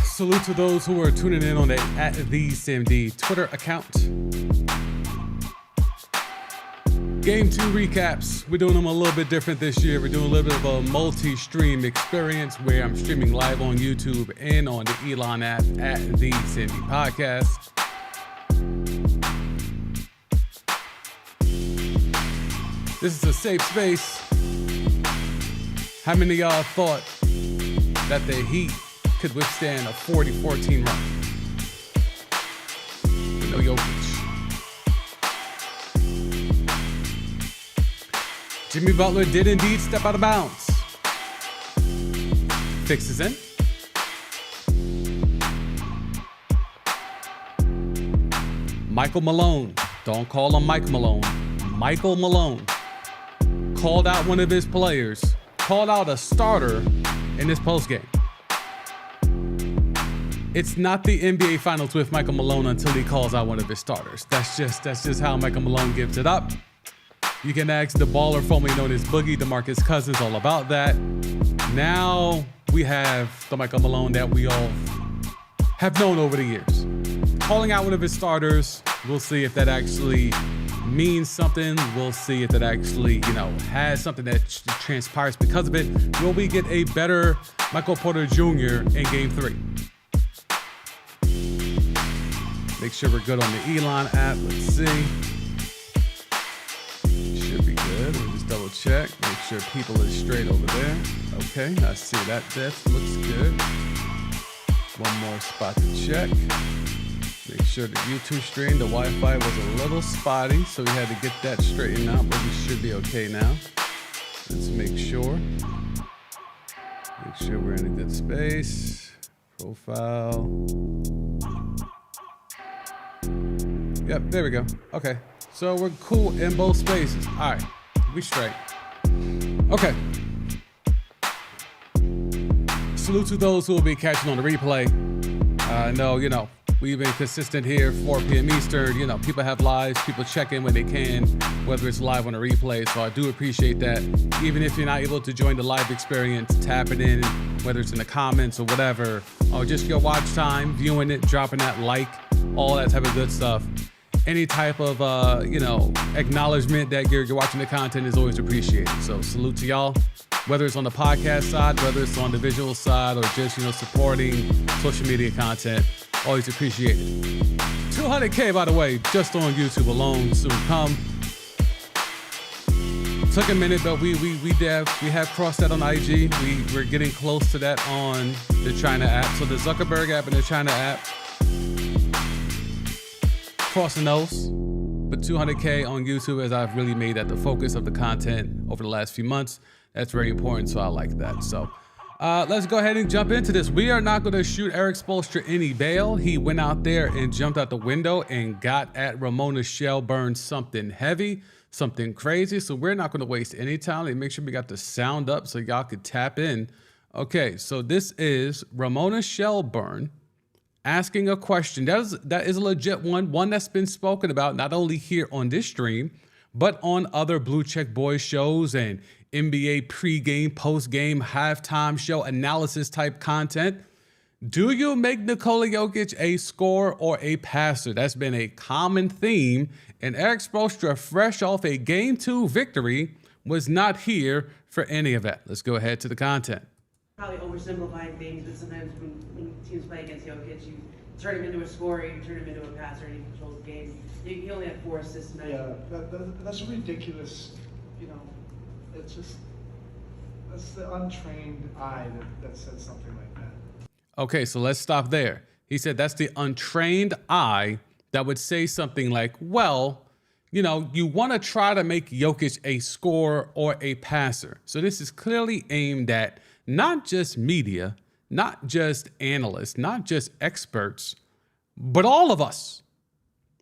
Salute to those who are tuning in on the @TheSimD Twitter account. Game 2 recaps. We're doing them a little bit different this year. We're doing a little bit of a multi-stream experience where I'm streaming live on YouTube and on the Elon app @TheSimD Podcast. This is a safe space. How many of y'all thought that the Heat could withstand a 40-14 run? No Jokic. Jimmy Butler did indeed step out of bounds. Fixes in. Michael Malone. Don't call him Mike Malone. Michael Malone called out one of his players, called out a starter in this postgame. It's not the NBA Finals with Michael Malone until he calls out one of his starters. That's just how Michael Malone gives it up. You can ask the baller formerly known as Boogie, DeMarcus Cousins, all about that. Now we have the Michael Malone that we all have known over the years. Calling out one of his starters, we'll see if that actually means something. We'll see if that actually, has something that transpires because of it. Will we get a better Michael Porter Jr. in Game 3? Make sure we're good on the Elon app. Let's see. Should be good. We'll just double check. Make sure people is straight over there. Okay, I see that depth looks good. One more spot to check. Make sure the YouTube stream, the Wi-Fi was a little spotty, so we had to get that straightened out, but we should be okay now. Let's make sure. Make sure we're in a good space. Profile. Yep, there we go. Okay, so we're cool in both spaces. All right, we straight. Okay. Salute to those who will be catching on the replay. I know, we've been consistent here, 4 p.m. Eastern. People have lives. People check in when they can, whether it's live on a replay. So I do appreciate that. Even if you're not able to join the live experience, tap it in, whether it's in the comments or whatever, or just your watch time, viewing it, dropping that like, all that type of good stuff. Any type of, acknowledgement that you're watching the content is always appreciated. So salute to y'all, whether it's on the podcast side, whether it's on the visual side, or just, supporting social media content. Always appreciated. 200K, by the way, just on YouTube alone, soon come. Took a minute, but we have crossed that on IG. We're getting close to that on the China app. So the Zuckerberg app and the China app, crossing those. But 200K on YouTube, as I've really made that the focus of the content over the last few months. That's very important, so I like that. So let's go ahead and jump into this. We are not going to shoot Erik Spoelstra any bail. He went out there and jumped out the window and got at Ramona Shelburne something heavy, something crazy. So we're not going to waste any time. Make sure we got the sound up so y'all could tap in. Okay, so this is Ramona Shelburne asking a question. That is a legit one that's been spoken about not only here on this stream, but on other Blue Check Boys shows and NBA pregame, postgame, halftime show analysis type content. Do you make Nikola Jokic a scorer or a passer? That's been a common theme. And Erik Spoelstra, fresh off a Game 2 victory, was not here for any of that. Let's go ahead to the content. Probably oversimplifying things, but sometimes when teams play against Jokic, you turn him into a scorer, you turn him into a passer, and he controls the game. He only had 4 assists tonight. Yeah, that's ridiculous. That's the untrained eye that says something like that. Okay, so let's stop there. He said that's the untrained eye that would say something like, well, you want to try to make Jokic a scorer or a passer. So this is clearly aimed at not just media, not just analysts, not just experts, but all of us.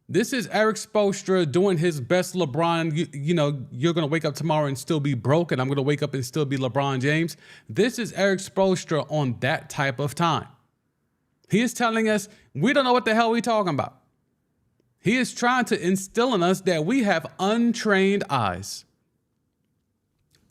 This is Erik Spoelstra doing his best LeBron. You're going to wake up tomorrow and still be broke, and I'm going to wake up and still be LeBron James. This is Erik Spoelstra on that type of time. He is telling us we don't know what the hell we're talking about. He is trying to instill in us that we have untrained eyes.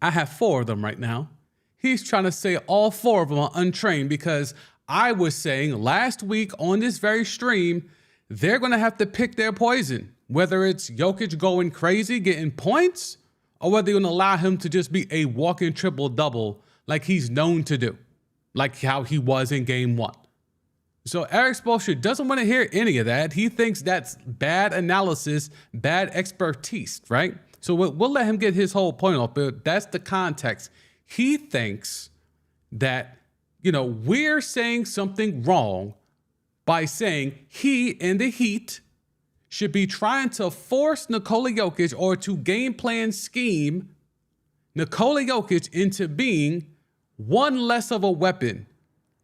I have 4 of them right now. He's trying to say all 4 of them are untrained because I was saying last week on this very stream, they're going to have to pick their poison, whether it's Jokic going crazy, getting points, or whether they're going to allow him to just be a walking triple-double like he's known to do, like how he was in game 1. So Erik Spoelstra doesn't want to hear any of that. He thinks that's bad analysis, bad expertise, right? So we'll let him get his whole point off, but that's the context. He thinks that, we're saying something wrong by saying he and the Heat should be trying to force Nikola Jokic or to game plan scheme Nikola Jokic into being one less of a weapon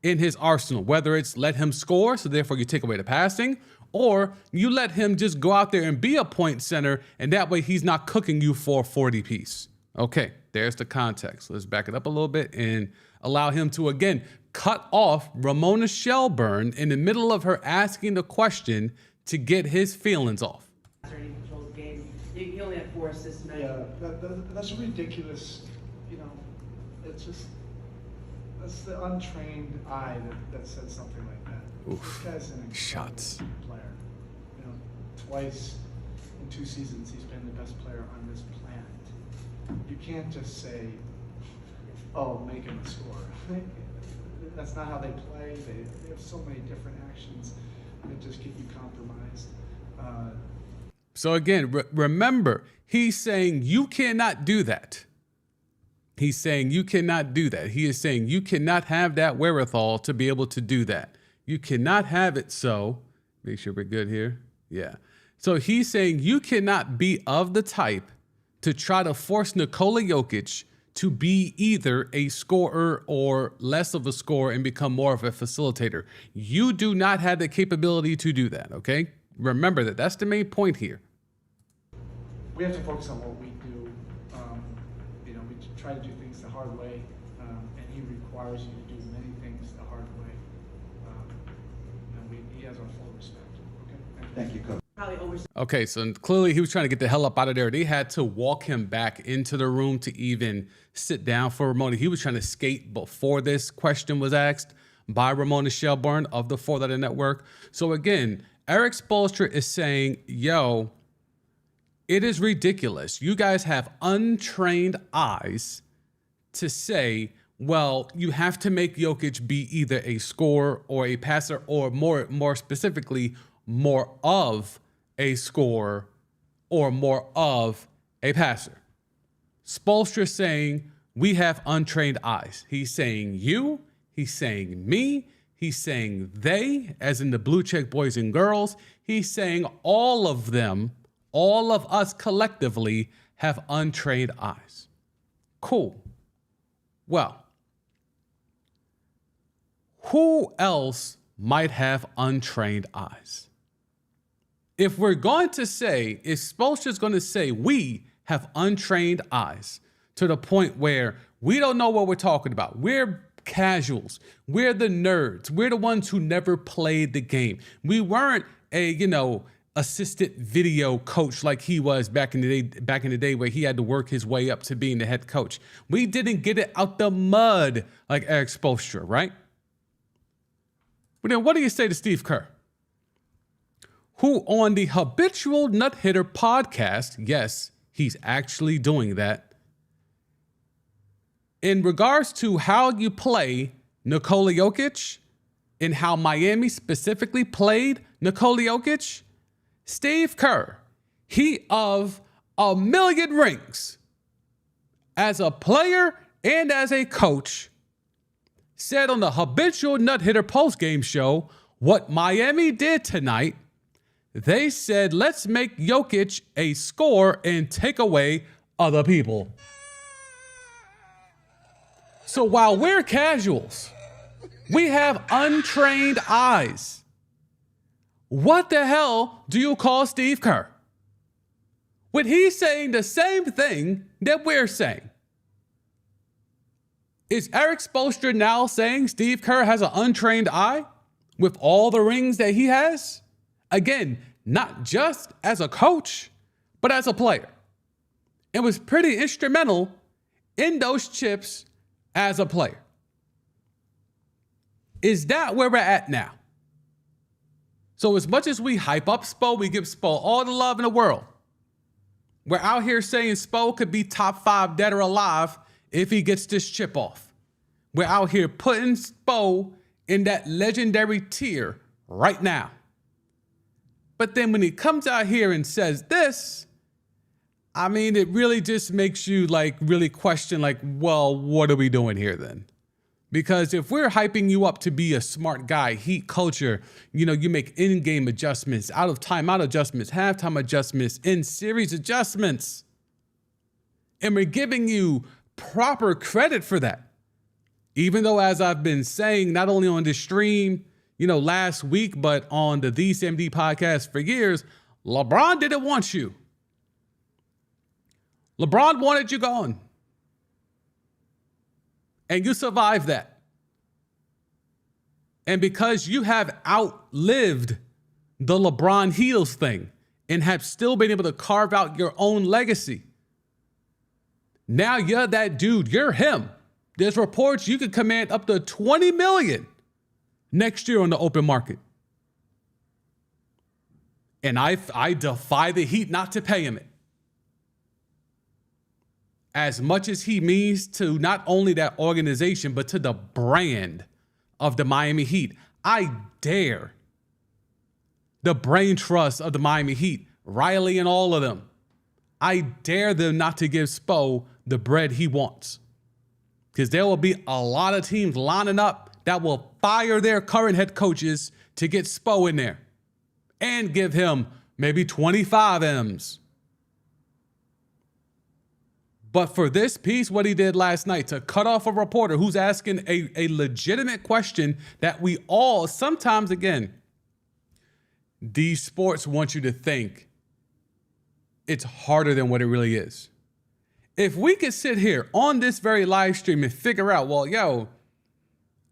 in his arsenal, whether it's let him score, so therefore you take away the passing, or you let him just go out there and be a point center, and that way he's not cooking you for a 40 piece. Okay, there's the context. Let's back it up a little bit and allow him to, again, cut off Ramona Shelburne in the middle of her asking the question to get his feelings off. He controls the game. He only had 4 assists tonight. Yeah, that's ridiculous. It's just, that's the untrained eye that said something like that. Oof. This guy's an Shots. incredible player. Twice in 2 seasons, he's been the best player on this planet. You can't just say, oh, make him a scorer. That's not how they play. They have so many different actions that just get you compromised. So again, remember, he's saying you cannot do that. He's saying you cannot do that. He is saying you cannot have that wherewithal to be able to do that. You cannot have it. So make sure we're good here. Yeah. So he's saying you cannot be of the type to try to force Nikola Jokic to be either a scorer or less of a scorer and become more of a facilitator. You do not have the capability to do that, okay? Remember that. That's the main point here. We have to focus on what we do. We try to do things the hard way, and he requires you to do many things the hard way. And he has our full respect. Okay? Thank you, Coach. Probably over. Okay, so clearly he was trying to get the hell up out of there. They had to walk him back into the room to even sit down for Ramona. He was trying to skate before this question was asked by Ramona Shelburne of the 4-Letter Network. So again, Erik Spoelstra is saying, yo, it is ridiculous. You guys have untrained eyes to say, well, you have to make Jokic be either a scorer or a passer, or more specifically, more of a scorer or more of a passer. Spoelstra saying we have untrained eyes. He's saying you, he's saying me, he's saying they, as in the Blue Check boys and girls. He's saying all of them, all of us collectively have untrained eyes. Cool. Well, who else might have untrained eyes? If we're going to say, if Spoelstra's going to say we have untrained eyes to the point where we don't know what we're talking about, we're casuals, we're the nerds, we're the ones who never played the game. We weren't a, assistant video coach like he was back in the day where he had to work his way up to being the head coach. We didn't get it out the mud like Erik Spoelstra, right? But then what do you say to Steve Kerr, who on the Habitual Nut Hitter podcast, yes, he's actually doing that, in regards to how you play Nikola Jokic and how Miami specifically played Nikola Jokic, Steve Kerr, he of a million rings as a player and as a coach, said on the Habitual Nut Hitter postgame show what Miami did tonight. They said, let's make Jokic a scorer and take away other people. So while we're casuals, we have untrained eyes. What the hell do you call Steve Kerr? When he's saying the same thing that we're saying. Is Erik Spoelstra now saying Steve Kerr has an untrained eye with all the rings that he has? Again, not just as a coach, but as a player. It was pretty instrumental in those chips as a player. Is that where we're at now? So as much as we hype up Spo, we give Spo all the love in the world. We're out here saying Spo could be top 5 dead or alive if he gets this chip off. We're out here putting Spo in that legendary tier right now. But then when he comes out here and says this, I mean, it really just makes you like really question like, well, what are we doing here then? Because if we're hyping you up to be a smart guy, heat culture, you make in-game adjustments, out of timeout adjustments, halftime adjustments, in-series adjustments, and we're giving you proper credit for that. Even though, as I've been saying, not only on this stream, last week, but on the CMD podcast for years, LeBron didn't want you. LeBron wanted you gone. And you survived that. And because you have outlived the LeBron heels thing and have still been able to carve out your own legacy, now you're that dude. You're him. There's reports you could command up to $20 million next year on the open market. And I defy the Heat not to pay him it. As much as he means to not only that organization, but to the brand of the Miami Heat. I dare the brain trust of the Miami Heat, Riley and all of them, I dare them not to give Spo the bread he wants. Because there will be a lot of teams lining up that will fire their current head coaches to get Spo in there and give him maybe 25 M's. But for this piece, what he did last night to cut off a reporter who's asking a legitimate question that we all, sometimes, again, these sports want you to think it's harder than what it really is. If we could sit here on this very live stream and figure out, well,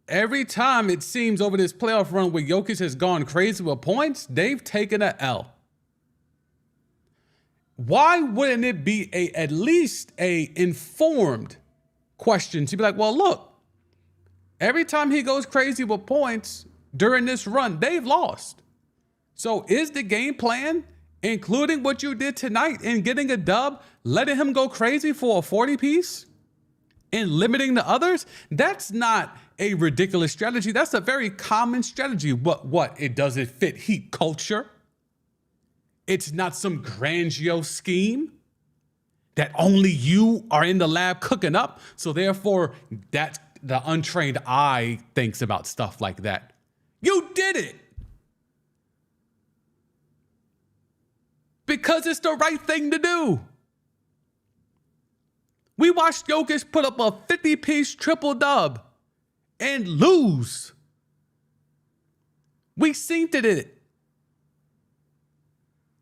every time it seems over this playoff run where Jokic has gone crazy with points, they've taken an L. Why wouldn't it be at least a informed question to be like, well, look, every time he goes crazy with points during this run, they've lost. So is the game plan, including what you did tonight in getting a dub, letting him go crazy for a 40 piece and limiting the others? That's not a ridiculous strategy. That's a very common strategy. What? It doesn't fit Heat culture. It's not some grandiose scheme that only you are in the lab cooking up. So therefore, that's the untrained eye thinks about stuff like that. You did it because it's the right thing to do. We watched Jokic put up a 50-piece triple dub and lose. We seen it.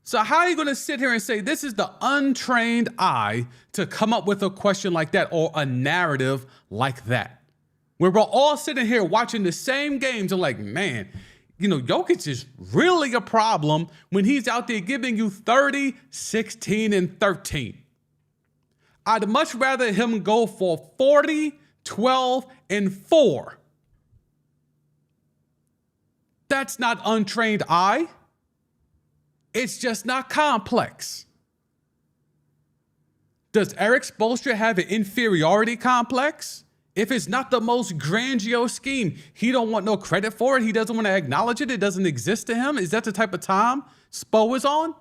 So how are you going to sit here and say this is the untrained eye to come up with a question like that or a narrative like that? Where we're all sitting here watching the same games and like, man, Jokic is really a problem when he's out there giving you 30, 16, and 13. I'd much rather him go for 40, 12, and 4. That's not untrained eye. It's just not complex. Does Eric Spoelstra have an inferiority complex? If it's not the most grandiose scheme, he don't want no credit for it. He doesn't want to acknowledge it. It doesn't exist to him. Is that the type of time Spo is on?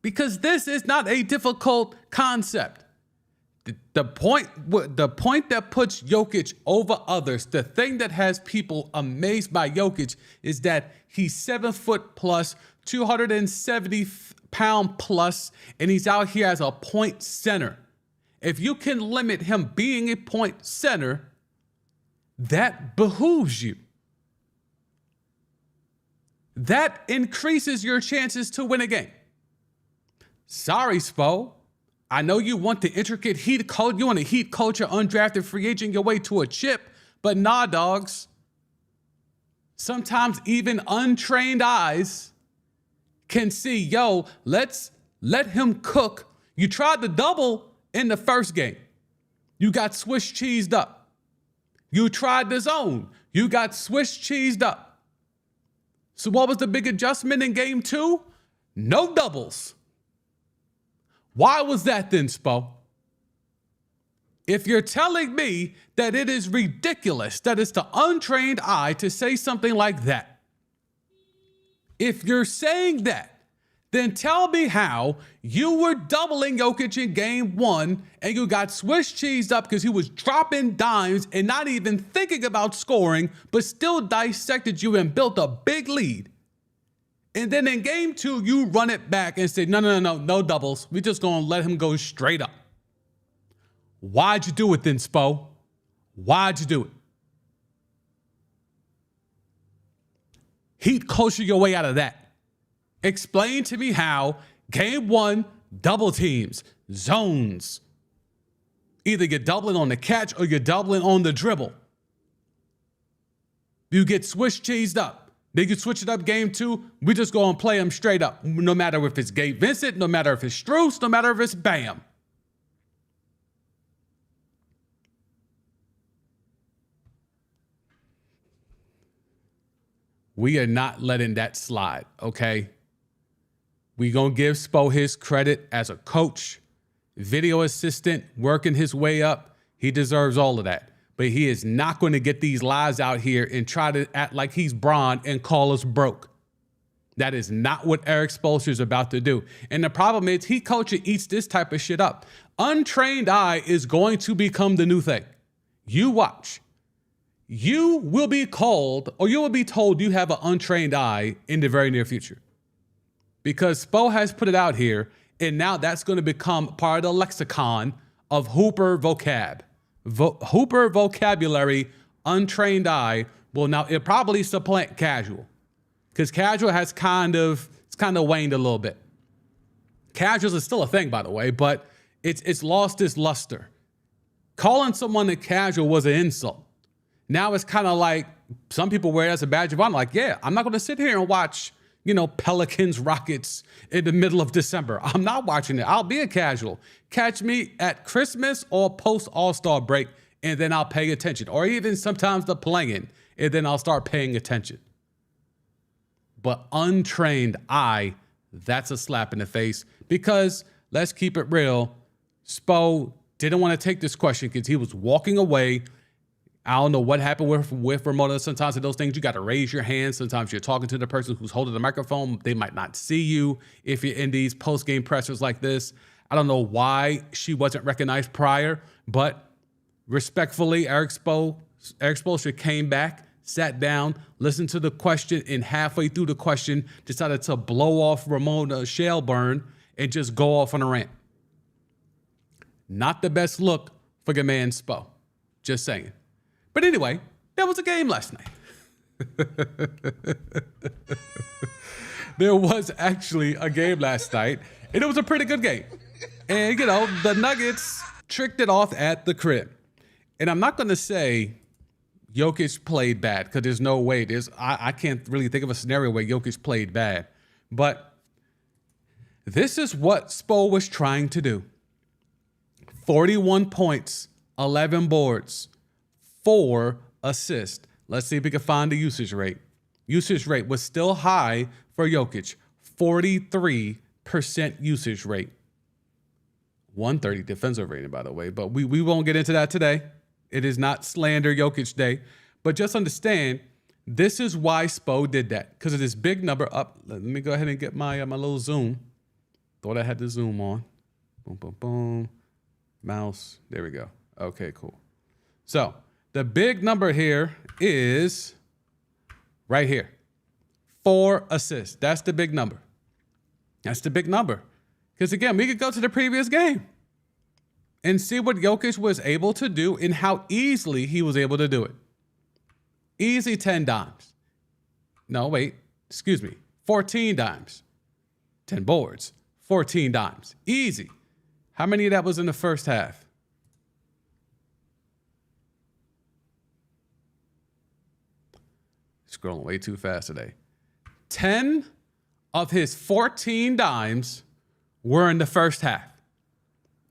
Because this is not a difficult concept. The point that puts Jokic over others, the thing that has people amazed by Jokic is that he's 7 foot plus, 270 pound plus, and he's out here as a point center. If you can limit him being a point center, that behooves you. That increases your chances to win a game. Sorry, Spo. I know you want the intricate heat culture, you want a heat culture undrafted free agent your way to a chip, but nah, dogs. Sometimes even untrained eyes can see, let's let him cook. You tried the double in the first game. You got Swiss cheesed up. You tried the zone. You got Swiss cheesed up. So what was the big adjustment in game 2? No doubles. Why was that then, Spo? If you're telling me that it is ridiculous, that it's the untrained eye to say something like that, if you're saying that, then tell me how you were doubling Jokic in game 1 and you got Swiss cheesed up because he was dropping dimes and not even thinking about scoring, but still dissected you and built a big lead. And then in game 2, you run it back and say, no doubles. We're just going to let him go straight up. Why'd you do it then, Spo? Why'd you do it? Heat culture your way out of that. Explain to me how game 1, double teams, zones. Either you're doubling on the catch or you're doubling on the dribble. You get Swiss cheesed up. Then you switch it up game 2. We just go and play them straight up. No matter if it's Gabe Vincent, no matter if it's Strus, no matter if it's Bam. We are not letting that slide, okay? We gonna give Spo his credit as a coach, video assistant, working his way up. He deserves all of that. But he is not going to get these lies out here and try to act like he's Bron and call us broke. That is not what Erik Spoelstra is about to do. And the problem is Heat culture eats this type of shit up. Untrained eye is going to become the new thing. You watch. You will be called, or you will be told you have an untrained eye in the very near future. Because Spo has put it out here, and now that's going to become part of the lexicon of Hooper vocab. Hooper vocabulary, untrained eye, will now, it probably supplant casual. Because casual has kind of waned a little bit. Casuals is still a thing, by the way, but it's lost its luster. Calling someone a casual was an insult. Now it's kind of like some people wear it as a badge of honor. Like, yeah, I'm not going to sit here and watch, Pelicans, Rockets in the middle of December. I'm not watching it. I'll be a casual. Catch me at Christmas or post All-Star break, and then I'll pay attention. Or even sometimes the playing, and then I'll start paying attention. But untrained eye, that's a slap in the face. Because let's keep it real, Spo didn't want to take this question because he was walking away. I don't know what happened with Ramona. Sometimes in those things, you got to raise your hand. Sometimes you're talking to the person who's holding the microphone. They might not see you if you're in these post-game pressers like this. I don't know why she wasn't recognized prior, but respectfully, Erik Spoelstra came back, sat down, listened to the question, and halfway through the question, decided to blow off Ramona Shelburne and just go off on a rant. Not the best look for your man Spo. Just saying. But anyway, there was a game last night. There was actually a game last night, and it was a pretty good game. And, the Nuggets tricked it off at the crib. And I'm not going to say Jokic played bad, because there's no way. I can't really think of a scenario where Jokic played bad. But this is what Spo was trying to do. 41 points, 11 boards. 4 assists. Let's see if we can find the usage rate. Usage rate was still high for Jokic. 43% usage rate. 130 defensive rating, by the way. But we won't get into that today. It is not slander Jokic day. But just understand, this is why Spo did that. Because of this big number up. Let me go ahead and get my little zoom. Thought I had the zoom on. Boom, boom, boom. Mouse. There we go. Okay, cool. So the big number here is right here. 4 assists. That's the big number. That's the big number. Because again, we could go to the previous game and see what Jokic was able to do and how easily he was able to do it. Easy 10 dimes. No, wait. Excuse me. 14 dimes. 10 boards. 14 dimes. Easy. How many of that was in the first half? Scrolling way too fast today. 10 of his 14 dimes were in the first half.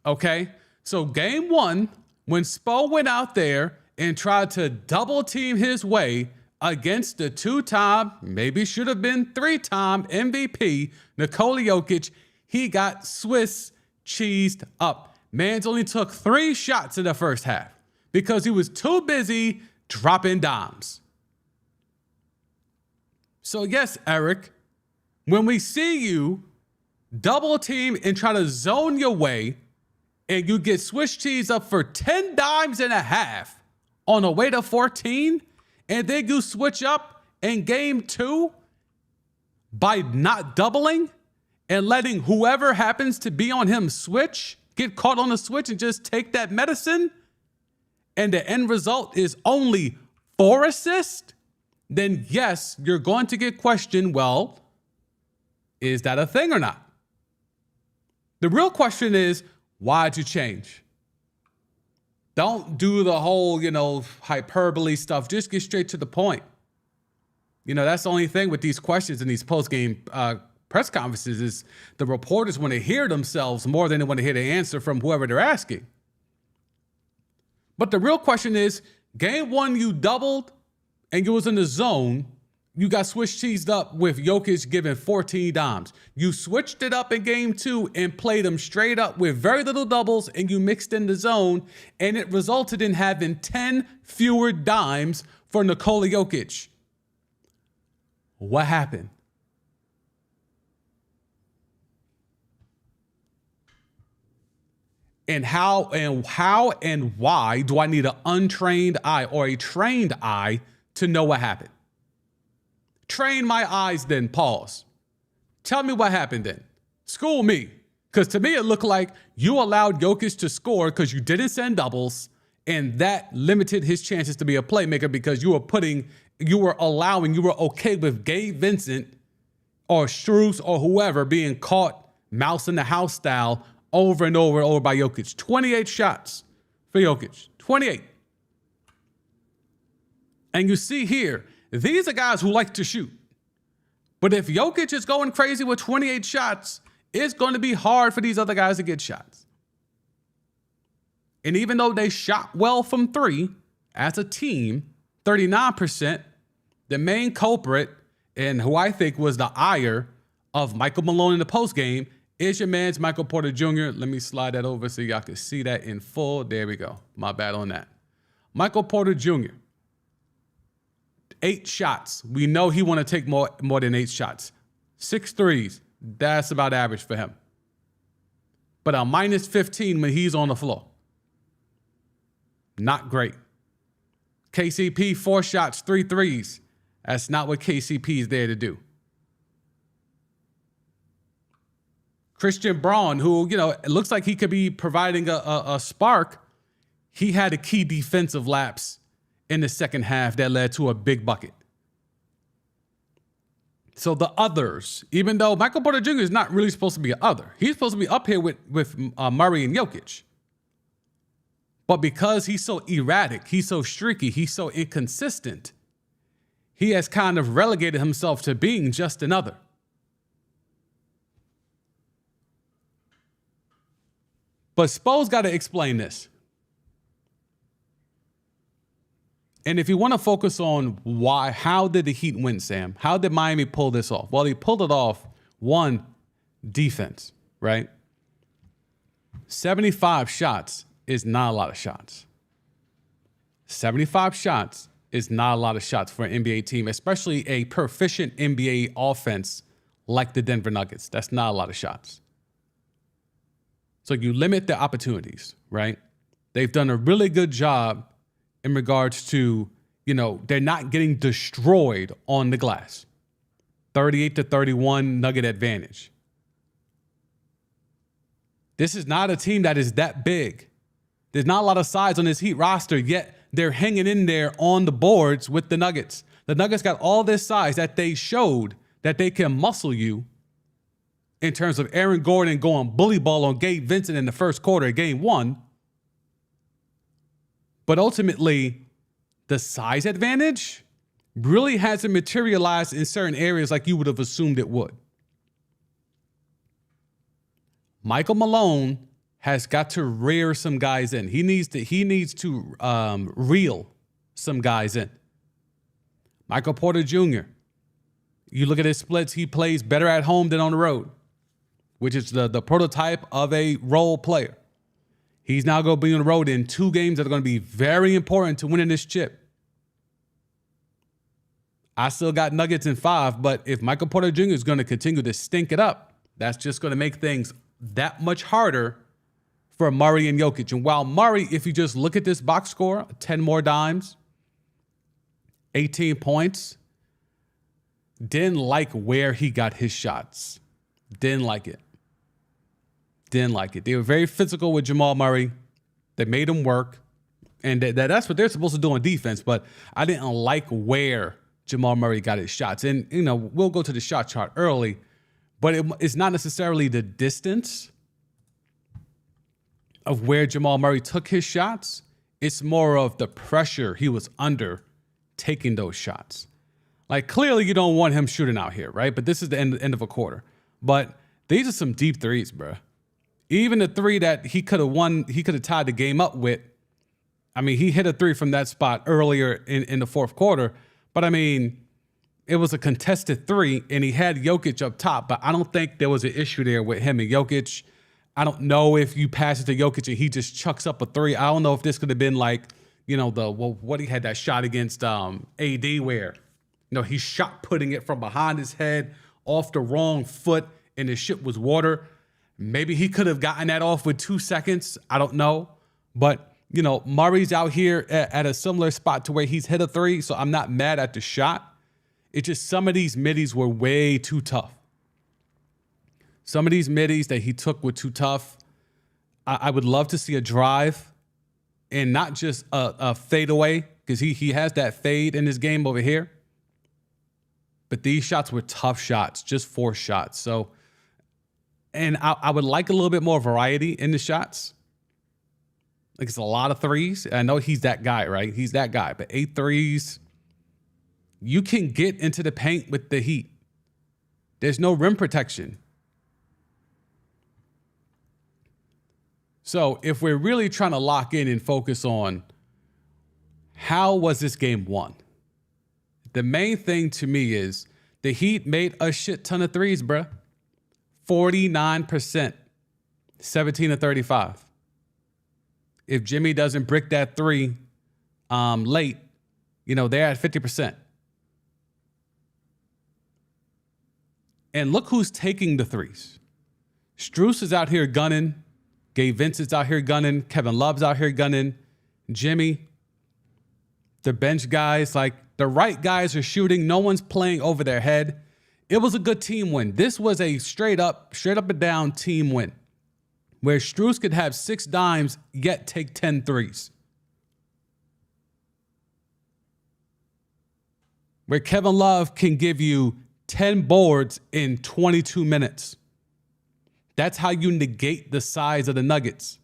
Okay? So game 1, when Spo went out there and tried to double team his way against the two-time, maybe should have been three-time MVP, Nikola Jokic, he got Swiss cheesed up. Mans only took 3 shots in the first half because he was too busy dropping dimes. So yes, Eric, when we see you double team and try to zone your way and you get Swiss cheese up for 10 dimes and a half on the way to 14, and then you switch up in game 2 by not doubling and letting whoever happens to be on him switch, get caught on the switch and just take that medicine, and the end result is only 4 assists, then yes, you're going to get questioned, well, is that a thing or not? The real question is, why'd you change? Don't do the whole, hyperbole stuff. Just get straight to the point. That's the only thing with these questions and these post-game press conferences is the reporters want to hear themselves more than they want to hear the answer from whoever they're asking. But the real question is, game 1, you doubled and you was in the zone. You got Swiss cheesed up with Jokic giving 14 dimes. You switched it up in game 2 and played them straight up with very little doubles, and you mixed in the zone, and it resulted in having 10 fewer dimes for Nikola Jokic. What happened? And how and why do I need an untrained eye or a trained eye to know what happened? Train my eyes then, pause. Tell me what happened then. School me. Because to me, it looked like you allowed Jokic to score because you didn't send doubles, and that limited his chances to be a playmaker because you were okay with Gabe Vincent or Strus or whoever being caught mouse in the house style over and over by Jokic. 28 shots for Jokic. 28. And you see here, these are guys who like to shoot. But if Jokic is going crazy with 28 shots, it's going to be hard for these other guys to get shots. And even though they shot well from 3 as a team, 39%, the main culprit, and who I think was the ire of Michael Malone in the postgame, is your man's Michael Porter Jr. Let me slide that over so y'all can see that in full. There we go. My bad on that. Michael Porter Jr. 8 shots. We know he want to take more than 8 shots. 6 threes. That's about average for him. But a minus 15 when he's on the floor. Not great. KCP, 4 shots, 3 threes. That's not what KCP is there to do. Christian Braun, who, it looks like he could be providing a spark. He had a key defensive lapse in the second half that led to a big bucket. So the others, even though Michael Porter Jr. is not really supposed to be an other, he's supposed to be up here with Murray and Jokic. But because he's so erratic, he's so streaky, he's so inconsistent, he has kind of relegated himself to being just another. But Spo's got to explain this. And if you want to focus on how did the Heat win, Sam? How did Miami pull this off? Well, he pulled it off, one, defense, right? 75 shots is not a lot of shots. 75 shots is not a lot of shots for an NBA team, especially a proficient NBA offense like the Denver Nuggets. That's not a lot of shots. So you limit the opportunities, right? They've done a really good job in regards to, they're not getting destroyed on the glass. 38-31 Nugget advantage. This is not a team that is that big. There's not a lot of size on this Heat roster, yet they're hanging in there on the boards with the Nuggets. The Nuggets got all this size that they showed that they can muscle you in terms of Aaron Gordon going bully ball on Gabe Vincent in the first quarter of game 1. But ultimately, the size advantage really hasn't materialized in certain areas like you would have assumed it would. Michael Malone has got to rear some guys in. He needs to reel some guys in. Michael Porter Jr., you look at his splits, he plays better at home than on the road, which is the prototype of a role player. He's now going to be on the road in 2 games that are going to be very important to winning this chip. I still got Nuggets in 5, but if Michael Porter Jr. is going to continue to stink it up, that's just going to make things that much harder for Murray and Jokic. And while Murray, if you just look at this box score, 10 more dimes, 18 points, didn't like where he got his shots. Didn't like it. Didn't like it. They were very physical with Jamal Murray. They made him work. And that's what they're supposed to do on defense. But I didn't like where Jamal Murray got his shots. And, you know, we'll go to the shot chart early. But it's not necessarily the distance of where Jamal Murray took his shots. It's more of the pressure he was under taking those shots. Like, clearly you don't want him shooting out here, right? But this is the end of a quarter. But these are some deep threes, bro. Even the 3 that he could have tied the game up with. I mean, he hit a 3 from that spot earlier in the fourth quarter. But, I mean, it was a contested 3, and he had Jokic up top. But I don't think there was an issue there with him and Jokic. I don't know if you pass it to Jokic and he just chucks up a 3. I don't know if this could have been like, you know, what he had that shot against AD where, you know, he shot putting it from behind his head off the wrong foot and the shit was water. Maybe he could have gotten that off with 2 seconds. I don't know. But, you know, Murray's out here at a similar spot to where he's hit a 3, so I'm not mad at the shot. It's just some of these middies were way too tough. Some of these middies that he took were too tough. I would love to see a drive and not just a fadeaway, because he has that fade in his game over here. But these shots were tough shots, just 4 shots. So, and I would like a little bit more variety in the shots. Like, it's a lot of 3s. I know he's that guy, right? He's that guy. But 8 3s, you can get into the paint with the Heat. There's no rim protection. So if we're really trying to lock in and focus on how was this game won, the main thing to me is the Heat made a shit ton of 3s, bruh. 49%, 17 to 35. If Jimmy doesn't brick that 3 late, you know, they're at 50%. And look who's taking the 3s. Strus is out here gunning. Gabe Vincent's out here gunning. Kevin Love's out here gunning. Jimmy. The bench guys, like the right guys are shooting. No one's playing over their head. It was a good team win. This was a straight up and down team win where Strus could have 6 dimes yet take 10 3s. Where Kevin Love can give you 10 boards in 22 minutes. That's how you negate the size of the Nuggets.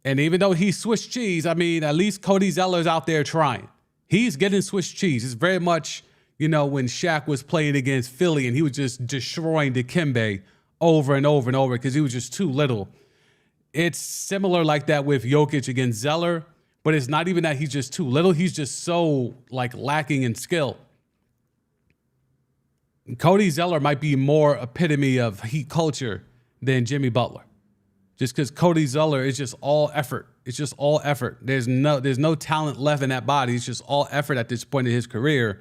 And even though he's Swiss cheese, I mean, at least Cody Zeller's out there trying. He's getting Swiss cheese. It's very much, you know, when Shaq was playing against Philly and he was just destroying Dikembe over and over and over because he was just too little. It's similar like that with Jokic against Zeller, but it's not even that he's just too little. He's just so, like, lacking in skill. Cody Zeller might be more epitome of Heat culture than Jimmy Butler. Just because Cody Zeller is just all effort. It's just all effort. There's no talent left in that body. It's just all effort at this point in his career.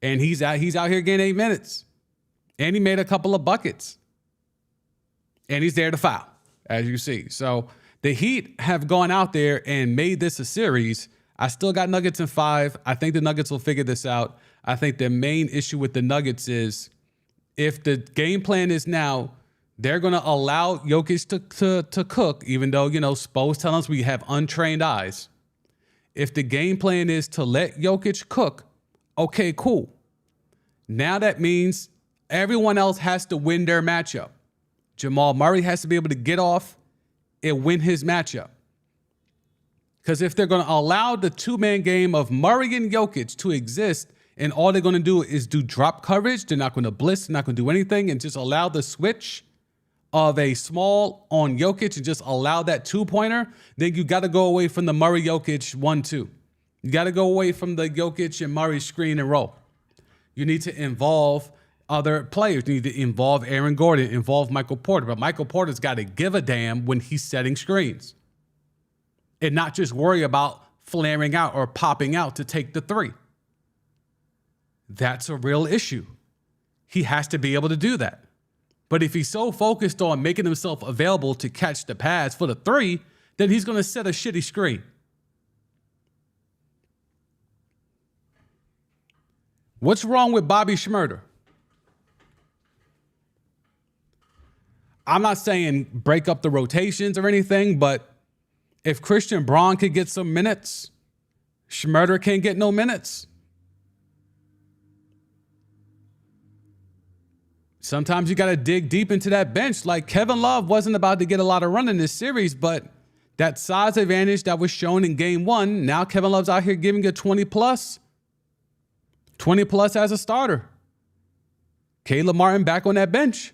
And he's out here getting 8 minutes. And he made a couple of buckets. And he's there to foul, as you see. So the Heat have gone out there and made this a series. I still got Nuggets in 5. I think the Nuggets will figure this out. I think the main issue with the Nuggets is if the game plan is now they're going to allow Jokic to cook, even though, you know, Spo's telling us we have untrained eyes. If the game plan is to let Jokic cook, okay, cool. Now that means everyone else has to win their matchup. Jamal Murray has to be able to get off and win his matchup. Because if they're going to allow the 2-man game of Murray and Jokic to exist, and all they're going to do is do drop coverage, they're not going to blitz, they're not going to do anything, and just allow the switch, of a small on Jokic and just allow that 2-pointer, then you got to go away from the Murray Jokic 1-2. You got to go away from the Jokic and Murray screen and roll. You need to involve other players. You need to involve Aaron Gordon, involve Michael Porter. But Michael Porter's got to give a damn when he's setting screens and not just worry about flaring out or popping out to take the 3. That's a real issue. He has to be able to do that. But if he's so focused on making himself available to catch the pass for the 3, then he's going to set a shitty screen. What's wrong with Bobby Shmurda? I'm not saying break up the rotations or anything, but if Christian Braun could get some minutes, Shmurda can't get no minutes. Sometimes you got to dig deep into that bench. Like Kevin Love wasn't about to get a lot of run in this series, but that size advantage that was shown in game 1, now Kevin Love's out here giving a 20 plus as a starter. Caleb Martin back on that bench.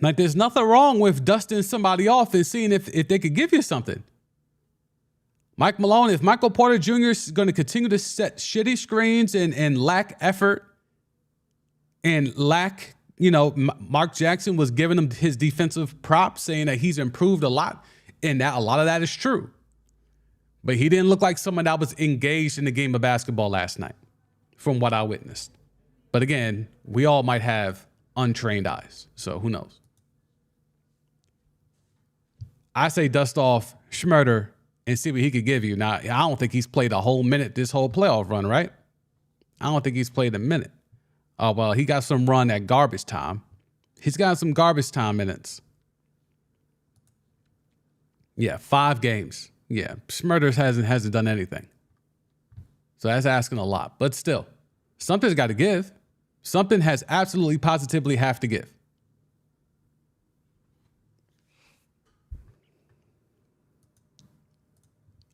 Like there's nothing wrong with dusting somebody off and seeing if they could give you something. Mike Malone, if Michael Porter Jr. is going to continue to set shitty screens and lack effort, and lack, Mark Jackson was giving him his defensive props saying that he's improved a lot. And that a lot of that is true. But he didn't look like someone that was engaged in the game of basketball last night from what I witnessed. But again, we all might have untrained eyes. So who knows? I say dust off Shmurda and see what he could give you. Now, I don't think he's played a whole minute this whole playoff run, right? I don't think he's played a minute. Oh, well, he got some run at garbage time. He's got some garbage time minutes. Yeah, 5 games. Yeah, Shmurda hasn't done anything. So that's asking a lot. But still, something's got to give. Something has absolutely, positively have to give.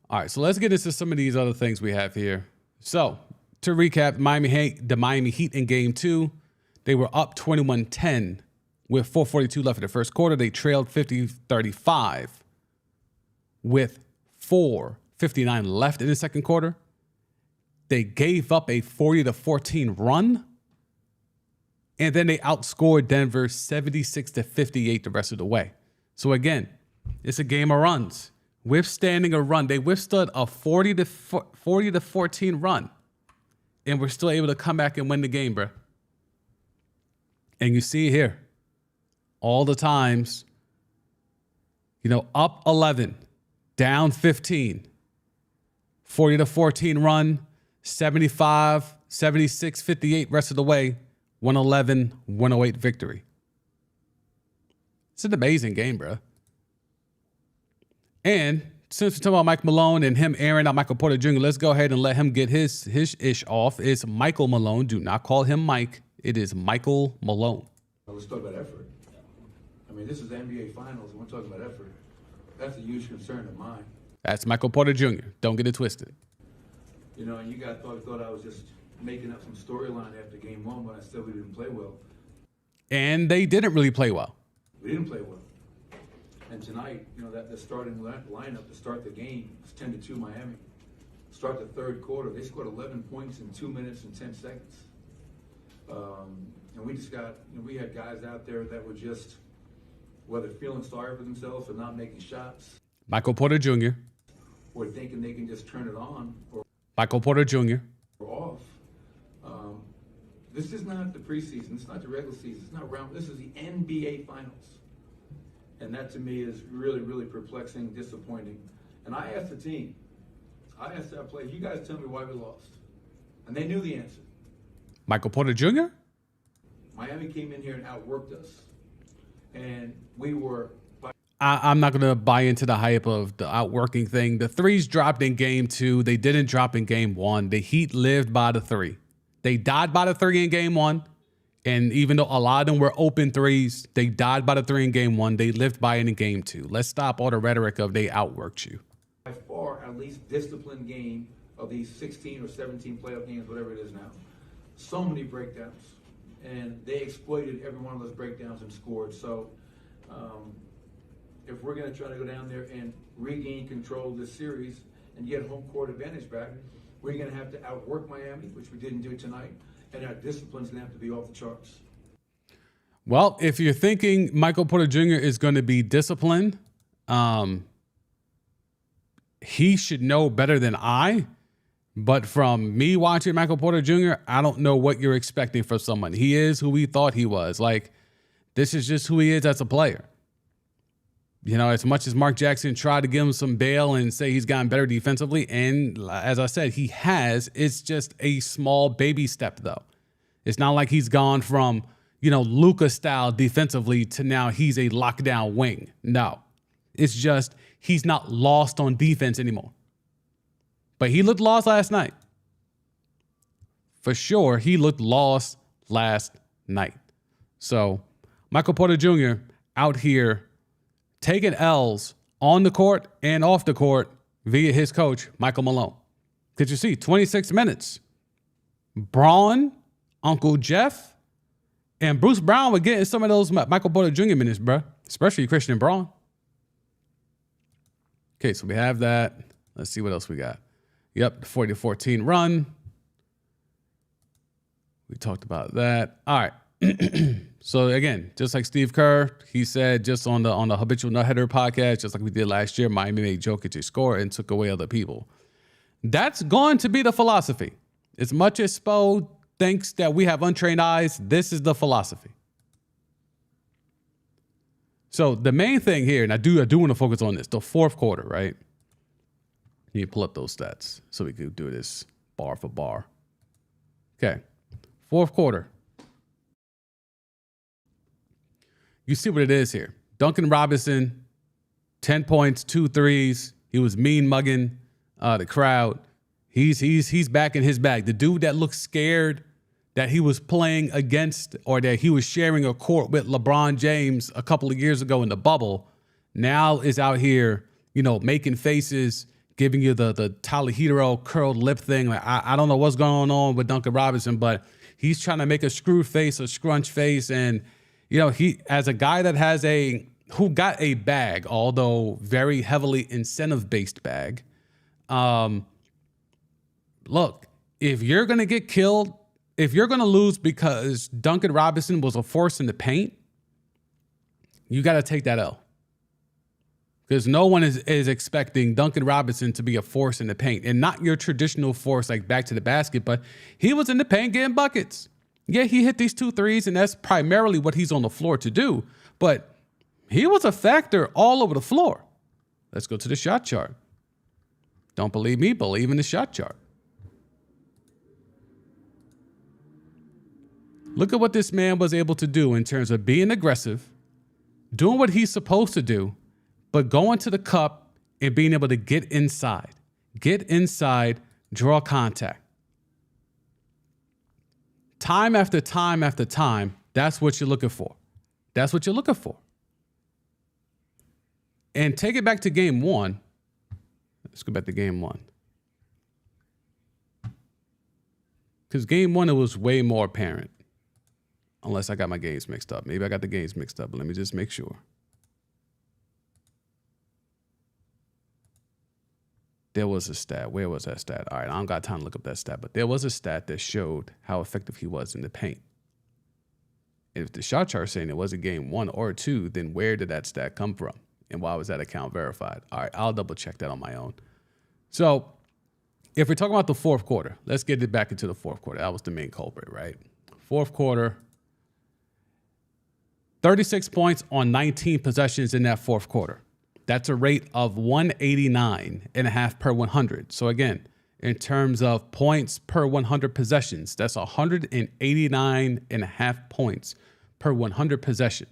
All right, so let's get into some of these other things we have here. So, to recap, the Miami Heat in Game 2, they were up 21-10 with 4:42 left in the first quarter. They trailed 50-35 with 4:59 left in the second quarter. They gave up a 40-14 run, and then they outscored Denver 76-58 the rest of the way. So again, it's a game of runs. Withstanding a run, they withstood a 40-14 run. And we're still able to come back and win the game, bro. And you see here, all the times, up 11, down 15, 40-14 run, 75, 76, 58 rest of the way, 111, 108 victory. It's an amazing game, bro. And since we're talking about Mike Malone and him airing out Michael Porter Jr., let's go ahead and let him get his ish off. It's Michael Malone. Do not call him Mike. It is Michael Malone. Let's talk about effort. I mean, this is the NBA Finals, and we're talking about effort. That's a huge concern of mine. That's Michael Porter Jr. Don't get it twisted. And you guys thought I was just making up some storyline after Game 1 when I said we didn't play well. And they didn't really play well. We didn't play well. And tonight, the starting lineup to start the game was 10-2 Miami. Start the third quarter, they scored 11 points in 2 minutes and 10 seconds. And we just got, we had guys out there that were just, whether feeling sorry for themselves or not making shots. Michael Porter Jr. Or thinking they can just turn it on. Or Michael Porter Jr. Off. This is not the preseason. It's not the regular season. It's not round. This is the NBA Finals. And that to me is really, really perplexing, disappointing. And I asked the team, I asked our players, you guys tell me why we lost. And they knew the answer. Michael Porter Jr.? Miami came in here and outworked us. And we were... I'm not going to buy into the hype of the outworking thing. The threes dropped in Game 2. They didn't drop in Game 1. The Heat lived by the 3. They died by the 3 in Game 1. And even though a lot of them were open threes, they died by the 3 in Game 1. They lived by it in Game 2. Let's stop all the rhetoric of they outworked you. By far, at least disciplined game of these 16 or 17 playoff games, whatever it is now. So many breakdowns. and they exploited every one of those breakdowns and scored. So if we're going to try to go down there and regain control of this series and get home court advantage back, we're going to have to outwork Miami, which we didn't do tonight, and our discipline's going to have to be off the charts. Well, if you're thinking Michael Porter Jr. is going to be disciplined, he should know better than I. But from me watching Michael Porter Jr., I don't know what you're expecting from someone. He is who we thought he was. Like, this is just who he is as a player. You know, as much as Mark Jackson tried to give him some bail and say he's gotten better defensively, and as I said, he has, it's just a small baby step, though. It's not like he's gone from, Luka style defensively to now he's a lockdown wing. No, it's just he's not lost on defense anymore. But he looked lost last night. For sure, he looked lost last night. So Michael Porter Jr. out here taking L's on the court and off the court via his coach, Michael Malone. Could you see 26 minutes? Braun, Uncle Jeff, and Bruce Brown were getting some of those Michael Porter Jr. minutes, bro. Especially Christian Braun. Okay, so we have that. Let's see what else we got. Yep, the 40-14 run. We talked about that. All right. So again, just like Steve Kerr, he said just on the Habitual Nutheader podcast, just like we did last year, Miami made Jokic a score and took away other people. That's going to be the philosophy. As much as Spo thinks that we have untrained eyes, this is the philosophy. So the main thing here, and I do want to focus on this, the fourth quarter, right? You pull up those stats so we could do this bar for bar. Okay, fourth quarter. You see what it is here. Duncan Robinson, 10 points, 2 threes. He was mean mugging the crowd. He's back in his bag. The dude that looked scared that he was playing against or that he was sharing a court with LeBron James a couple of years ago in the bubble now is out here, making faces, giving you the Tyler Hero curled lip thing. Like I don't know what's going on with Duncan Robinson, but he's trying to make a screw face, a scrunch face, and he, as a guy that has who got a bag, although very heavily incentive-based bag. Look, if you're going to get killed, if you're going to lose because Duncan Robinson was a force in the paint, you got to take that L. Because no one is expecting Duncan Robinson to be a force in the paint, and not your traditional force like back to the basket, but he was in the paint getting buckets. Yeah, he hit these 2 threes, and that's primarily what he's on the floor to do. But he was a factor all over the floor. Let's go to the shot chart. Don't believe me? Believe in the shot chart. Look at what this man was able to do in terms of being aggressive, doing what he's supposed to do, but going to the cup and being able to get inside, draw contact. Time after time after time, that's what you're looking for. That's what you're looking for. And take it back to game 1. Let's go back to game 1. Because game 1, it was way more apparent. Unless I got my games mixed up. Maybe I got the games mixed up, but let me just make sure. There was a stat. Where was that stat? All right, I don't got time to look up that stat, but there was a stat that showed how effective he was in the paint. And if the shot chart saying it was a game 1 or 2, then where did that stat come from? And why was that account verified? All right, I'll double check that on my own. So if we're talking about the fourth quarter, let's get it back into the fourth quarter. That was the main culprit, right? Fourth quarter, 36 points on 19 possessions in that fourth quarter. That's a rate of 189.5 per 100. So again, in terms of points per 100 possessions, that's 189.5 points per 100 possession.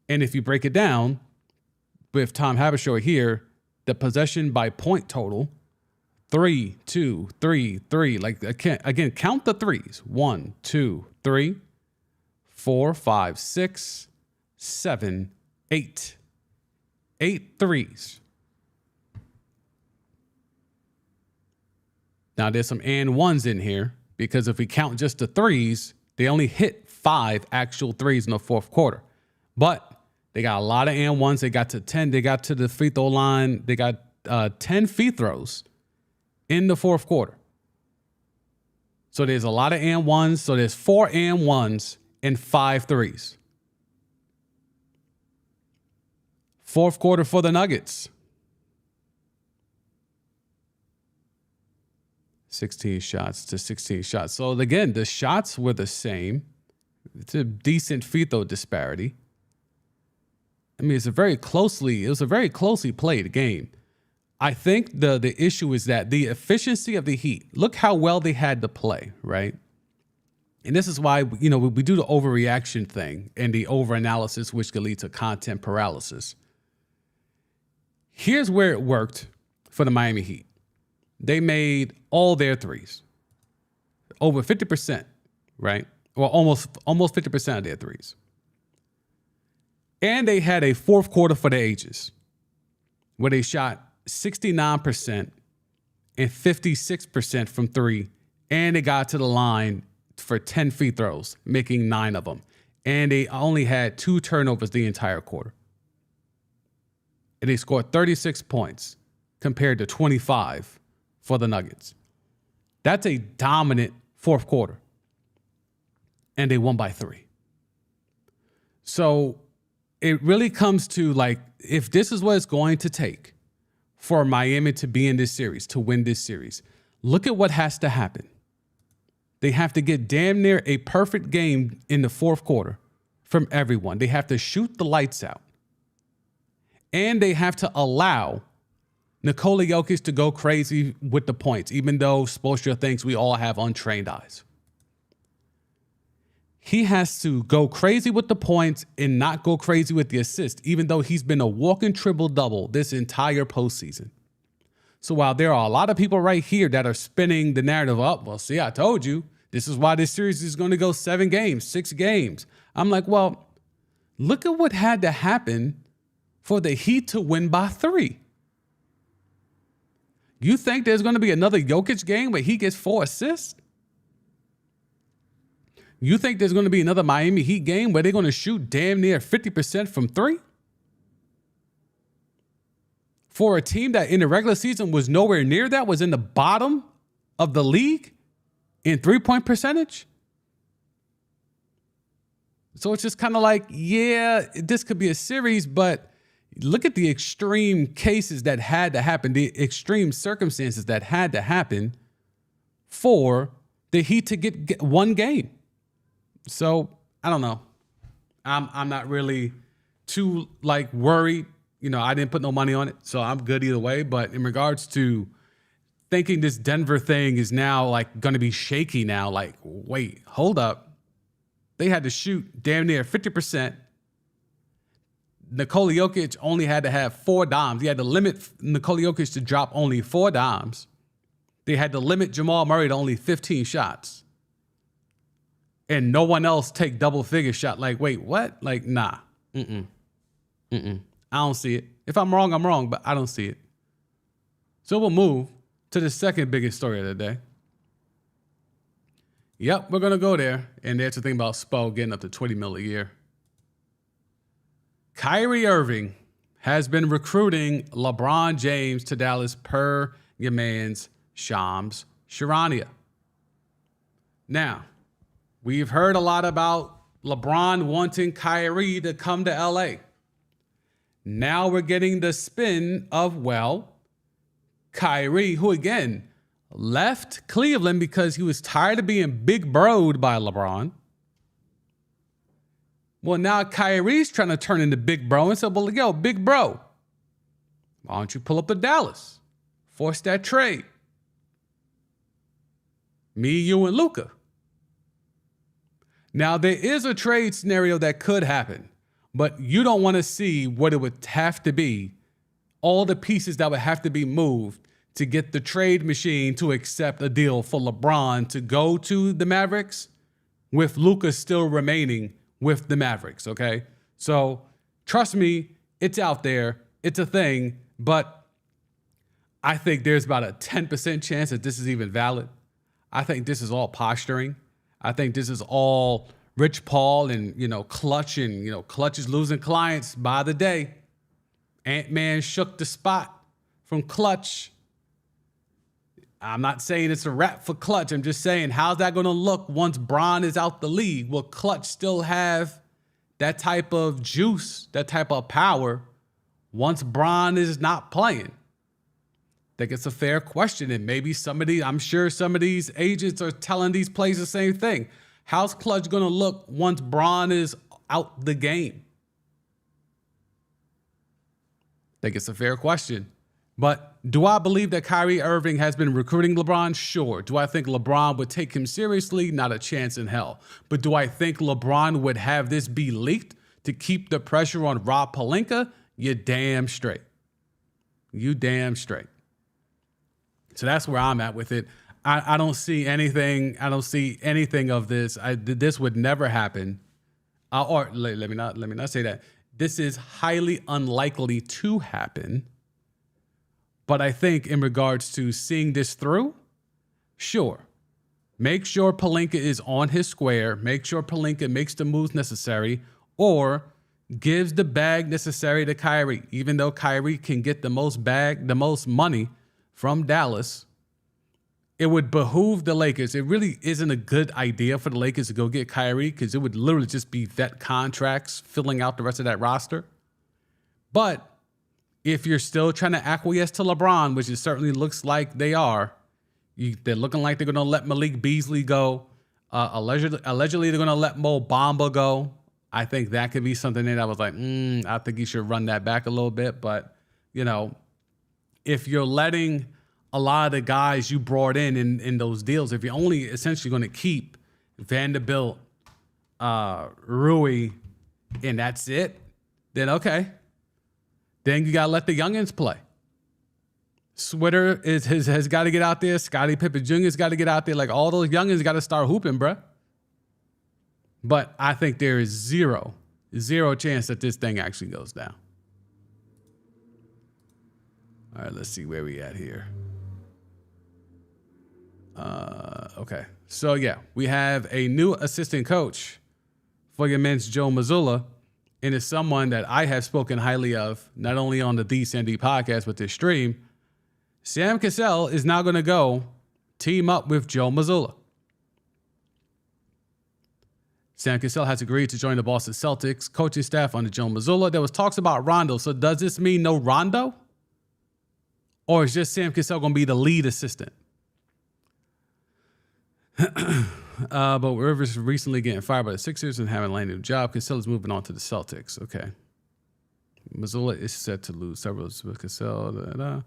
And if you break it down with Tom Habishaw here, the possession by point total, 3, 2, 3, 3. Like again, count the threes. 1, 2, 3, 4, 5, 6, 7, 8. 8 threes. Now there's some and ones in here because if we count just the threes, They only hit 5 actual threes in the fourth quarter. But they got a lot of and ones. They got to 10. They got to the free throw line. They got 10 free throws in the fourth quarter. So there's a lot of and ones. So there's 4 and ones and 5 threes. Fourth quarter for the Nuggets. 16 shots to 16 shots. So again, the shots were the same. It's a decent free throw disparity. I mean, it was a very closely played game. I think the issue is that the efficiency of the Heat, look how well they had to play, right? And this is why, we do the overreaction thing and the overanalysis, which could lead to content paralysis. Here's where it worked for the Miami Heat. They made all their threes. Over 50%, right? Well, almost 50% of their threes. And they had a fourth quarter for the ages where they shot 69% and 56% from three. And they got to the line for 10 free throws, making 9 of them. And they only had 2 turnovers the entire quarter. And they scored 36 points compared to 25 for the Nuggets. That's a dominant fourth quarter. And they won by 3. So it really comes to, like, if this is what it's going to take for Miami to be in this series, to win this series, look at what has to happen. They have to get damn near a perfect game in the fourth quarter from everyone. They have to shoot the lights out. And they have to allow Nikola Jokic to go crazy with the points, even though Spoelstra thinks we all have untrained eyes. He has to go crazy with the points and not go crazy with the assists, even though he's been a walking triple-double this entire postseason. So while there are a lot of people right here that are spinning the narrative up, well, see, I told you, this is why this series is going to go 7 games, 6 games. I'm like, well, look at what had to happen for the Heat to win by 3. You think there's going to be another Jokic game where he gets 4 assists? You think there's going to be another Miami Heat game where they're going to shoot damn near 50% from 3? For a team that in the regular season was nowhere near that, was in the bottom of the league in 3-point percentage? So it's just kind of like, yeah, this could be a series, but look at the extreme cases that had to happen, the extreme circumstances that had to happen for the Heat to get 1 game. So I don't know. I'm not really too worried. I didn't put no money on it, so I'm good either way. But in regards to thinking this Denver thing is now going to be shaky now, wait, hold up. They had to shoot damn near 50%. Nikola Jokic only had to have 4 dimes. He had to limit Nikola Jokic to drop only 4 dimes. They had to limit Jamal Murray to only 15 shots. And no one else take double-figure shot. Wait, what? Nah. I don't see it. If I'm wrong, but I don't see it. So we'll move to the second biggest story of the day. Yep, we're going to go there. And there's the thing about Spo getting up to $20 million a year. Kyrie Irving has been recruiting LeBron James to Dallas per your man's Shams Charania. Now, we've heard a lot about LeBron wanting Kyrie to come to LA. Now we're getting the spin of, Kyrie, who again left Cleveland because he was tired of being big broed by LeBron. Well, now Kyrie's trying to turn into big bro and said, big bro, why don't you pull up to Dallas? Force that trade. Me, you, and Luka. Now, there is a trade scenario that could happen, but you don't want to see what it would have to be, all the pieces that would have to be moved to get the trade machine to accept a deal for LeBron to go to the Mavericks with Luka still remaining with the Mavericks, okay? So trust me, it's out there. It's a thing, but I think there's about a 10% chance that this is even valid. I think this is all posturing. I think this is all Rich Paul and, Clutch, and, Clutch is losing clients by the day. Ant-Man shook the spot from Clutch. I'm not saying it's a wrap for Clutch. I'm just saying, how's that going to look once Bron is out the league? Will Clutch still have that type of juice, that type of power once Bron is not playing? I think it's a fair question. And maybe I'm sure some of these agents are telling these players the same thing. How's Clutch going to look once Bron is out the game? I think it's a fair question. But do I believe that Kyrie Irving has been recruiting LeBron? Sure. Do I think LeBron would take him seriously? Not a chance in hell. But do I think LeBron would have this be leaked to keep the pressure on Rob Pelinka? You're damn straight. You damn straight. So that's where I'm at with it. I don't see anything. I don't see anything of this. This would never happen. Or let me not say that. This is highly unlikely to happen. But I think in regards to seeing this through, sure. Make sure Pelinka is on his square. Make sure Pelinka makes the moves necessary or gives the bag necessary to Kyrie. Even though Kyrie can get the most money from Dallas, it would behoove the Lakers. It really isn't a good idea for the Lakers to go get Kyrie because it would literally just be vet contracts filling out the rest of that roster. But if you're still trying to acquiesce to LeBron, which it certainly looks like they are, they're looking like they're going to let Malik Beasley go. Allegedly, they're going to let Mo Bamba go. I think that could be something that I was like, I think you should run that back a little bit. But, if you're letting a lot of the guys you brought in those deals, if you're only essentially going to keep Vanderbilt, Rui, and that's it, then okay. Then you got to let the youngins play. Switter has got to get out there. Scottie Pippen Jr.'s got to get out there. Like, all those youngins got to start hooping, bruh. But I think there is zero chance that this thing actually goes down. All right, let's see where we at here. Okay. So, yeah, we have a new assistant coach for your men's Joe Mazzulla. And it's someone that I have spoken highly of, not only on the Sandy podcast, but this stream. Sam Cassell is now going to go team up with Joe Mazzulla. Sam Cassell has agreed to join the Boston Celtics coaching staff under Joe Mazzulla. There was talks about Rondo. So does this mean no Rondo? Or is just Sam Cassell going to be the lead assistant? But Rivers recently getting fired by the Sixers and having landed a job. Cassell is moving on to the Celtics. Okay. Mazzulla is set to lose several with Cassell.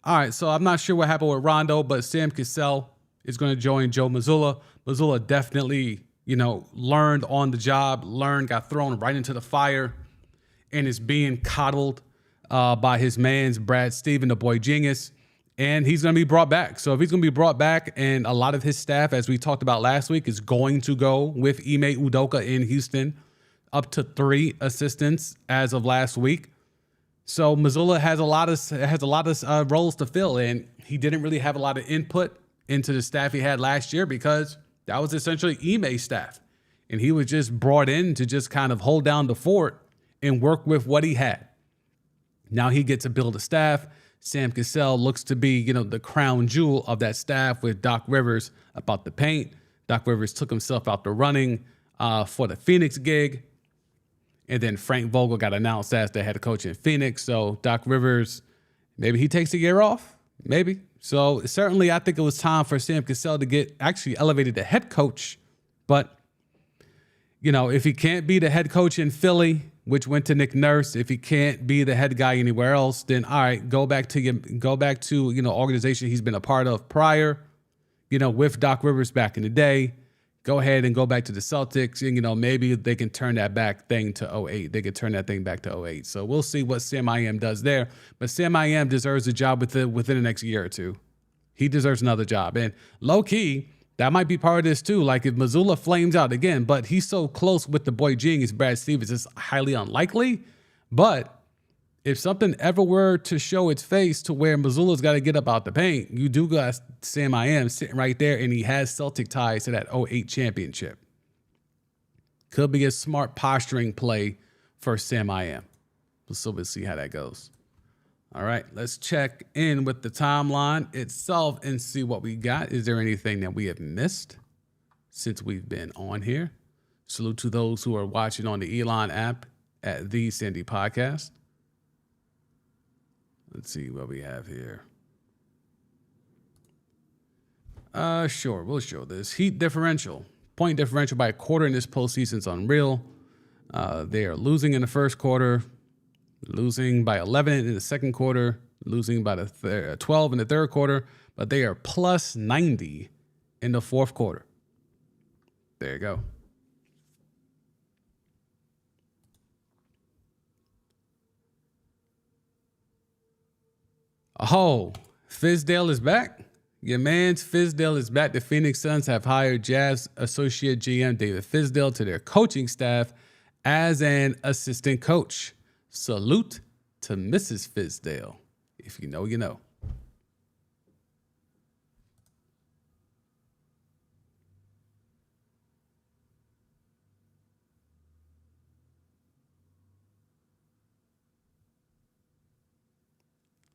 All right, so I'm not sure what happened with Rondo, but Sam Cassell is going to join Joe Mazzulla. Mazzulla definitely, learned on the job, got thrown right into the fire, and is being coddled by his mans, Brad Stevens, the boy genius. And he's going to be brought back. So if he's going to be brought back, and a lot of his staff, as we talked about last week, is going to go with Ime Udoka in Houston, up to 3 assistants as of last week. So Mazzulla has a lot of roles to fill, and he didn't really have a lot of input into the staff he had last year because that was essentially Ime's staff, and he was just brought in to just kind of hold down the fort and work with what he had. Now he gets to build a staff. Sam Cassell looks to be, the crown jewel of that staff with Doc Rivers about the paint. Doc Rivers took himself out the running for the Phoenix gig. And then Frank Vogel got announced as the head coach in Phoenix. So Doc Rivers, maybe he takes a year off. Maybe. So certainly I think it was time for Sam Cassell to get actually elevated to head coach. But, if he can't be the head coach in Philly, which went to Nick Nurse, if he can't be the head guy anywhere else, then all right, go back to organization he's been a part of prior, with Doc Rivers back in the day. Go ahead and go back to the Celtics, and maybe they can turn that back thing to 08. They could turn that thing back to 08. So we'll see what Sam I.M. does there. But Sam I.M. deserves a job within the next year or two. He deserves another job. And low key, that might be part of this too. Like if Mazzulla flames out again, but he's so close with the boy genius, Brad Stevens, it's highly unlikely. But if something ever were to show its face to where Missoula's got to get up out the paint, you do got Sam I Am sitting right there, and he has Celtic ties to that '08 championship. Could be a smart posturing play for Sam I Am. So we'll see how that goes. All right, let's check in with the timeline itself and see what we got. Is there anything that we have missed since we've been on here? Salute to those who are watching on the Elon app at The Sandy Podcast. Let's see what we have here. Sure, we'll show this. Heat differential. Point differential by a quarter in this postseason is unreal. They are losing in the first quarter, losing by 11 in the second quarter, losing by 12 in the third quarter, but they are plus 90 in the fourth quarter. There you go. Oh, Fizdale is back. Your man's Fizdale is back. The Phoenix Suns have hired Jazz associate GM David Fizdale to their coaching staff as an assistant coach. Salute to Mrs. Fizdale. If you know, you know.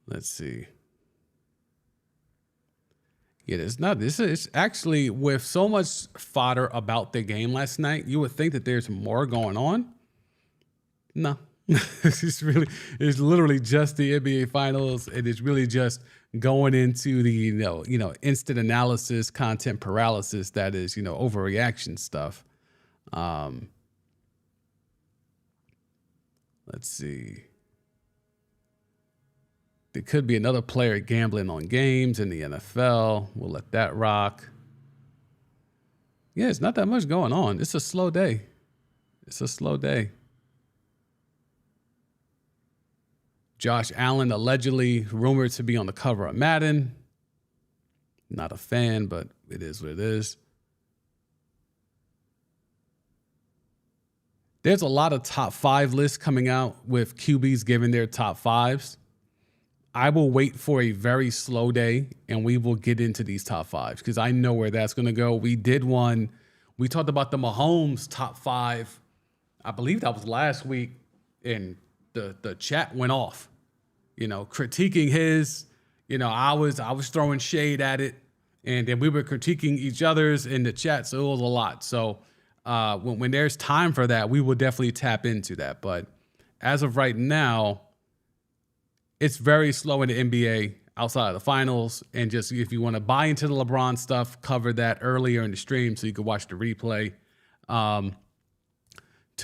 Let's see. Yeah, it's actually, with so much fodder about the game last night, you would think that there's more going on. No. It's literally just the NBA Finals, and it's really just going into the, you know, instant analysis, content paralysis that is, overreaction stuff. Let's see. There could be another player gambling on games in the NFL. We'll let that rock. Yeah, it's not that much going on. It's a slow day. Josh Allen allegedly rumored to be on the cover of Madden. Not a fan, but it is what it is. There's a lot of top 5 lists coming out with QBs giving their top 5s. I will wait for a very slow day, and we will get into these top 5s because I know where that's going to go. We did one. We talked about the Mahomes top 5. I believe that was last week, and the chat went off. Critiquing his. I was throwing shade at it, and then we were critiquing each other's in the chat, so it was a lot. So when there's time for that, we will definitely tap into that. But as of right now, it's very slow in the NBA outside of the finals. And just if you want to buy into the LeBron stuff, cover that earlier in the stream so you can watch the replay. To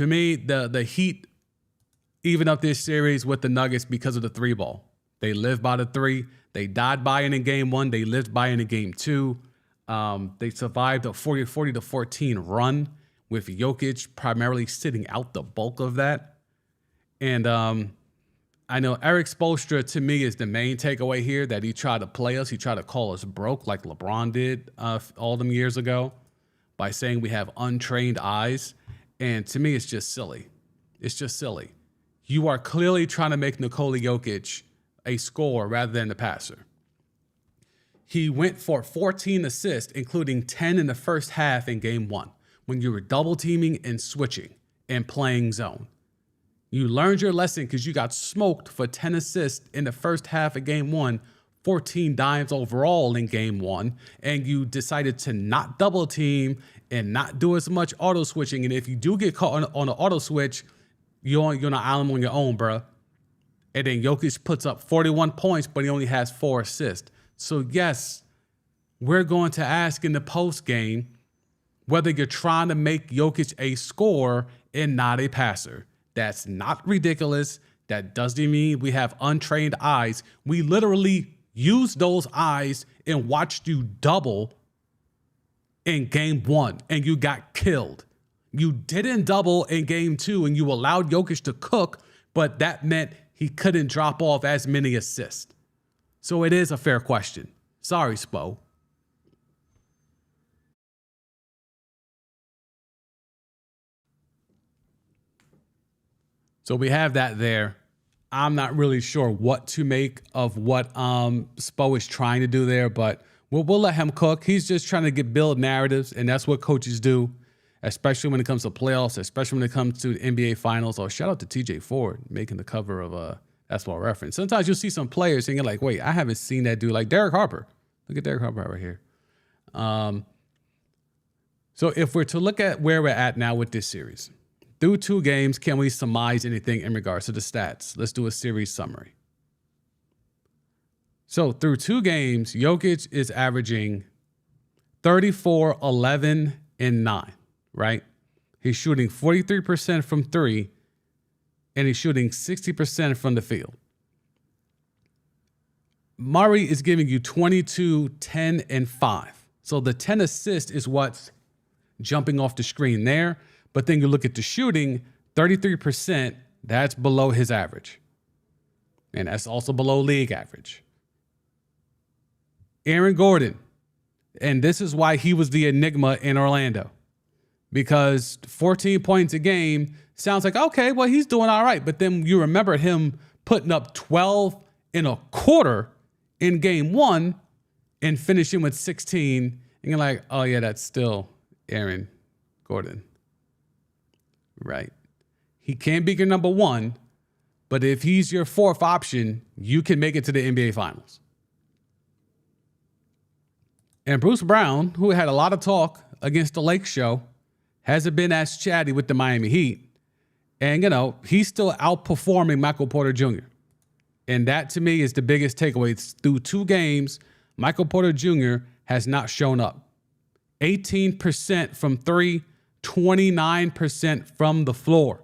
me, the Heat even up this series with the Nuggets because of the 3 ball. They live by the 3. They died by it in game 1. They lived by it in game 2. They survived a 40-14 run with Jokic primarily sitting out the bulk of that. And I know Eric Spoelstra, to me, is the main takeaway here, that he tried to play us. He tried to call us broke like LeBron did all them years ago by saying we have untrained eyes. And to me, it's just silly. It's just silly. You are clearly trying to make Nikola Jokic a scorer rather than a passer. He went for 14 assists, including 10 in the first half in game 1, when you were double teaming and switching and playing zone. You learned your lesson because you got smoked for 10 assists in the first half of game 1, 14 dimes overall in game 1, and you decided to not double team and not do as much auto switching. And if you do get caught on an auto switch, you're on an island on your own, bro. And then Jokic puts up 41 points, but he only has 4 assists. So yes, we're going to ask in the post game whether you're trying to make Jokic a scorer and not a passer. That's not ridiculous. That doesn't mean we have untrained eyes. We literally used those eyes and watched you double in game 1, and you got killed. You didn't double in game 2, and you allowed Jokic to cook, but that meant he couldn't drop off as many assists. So it is a fair question. Sorry, Spo. So we have that there. I'm not really sure what to make of what Spo is trying to do there, but we'll let him cook. He's just trying to build narratives, and that's what coaches do, especially when it comes to playoffs, especially when it comes to the NBA Finals. Oh, shout out to TJ Ford making the cover of Basketball Reference. Sometimes you'll see some players and you're like, wait, I haven't seen that dude. Like Derek Harper. Look at Derek Harper right here. So if we're to look at where we're at now with this series, through 2 games, can we surmise anything in regards to the stats? Let's do a series summary. So through 2 games, Jokic is averaging 34, 11, and 9, right? He's shooting 43% from 3, and he's shooting 60% from the field. Murray is giving you 22, 10, and 5. So the 10 assist is what's jumping off the screen there. But then you look at the shooting, 33%, that's below his average. And that's also below league average. Aaron Gordon, and this is why he was the enigma in Orlando. Because 14 points a game sounds like, okay, well, he's doing all right. But then you remember him putting up 12 and a quarter in game 1 and finishing with 16. And you're like, oh, yeah, that's still Aaron Gordon. Right. He can't be your number 1, but if he's your 4th option, you can make it to the NBA Finals. And Bruce Brown, who had a lot of talk against the Lake Show, hasn't been as chatty with the Miami Heat. And, he's still outperforming Michael Porter Jr. And that, to me, is the biggest takeaway. It's through 2 games, Michael Porter Jr. has not shown up. 18% from 3, 29% from the floor.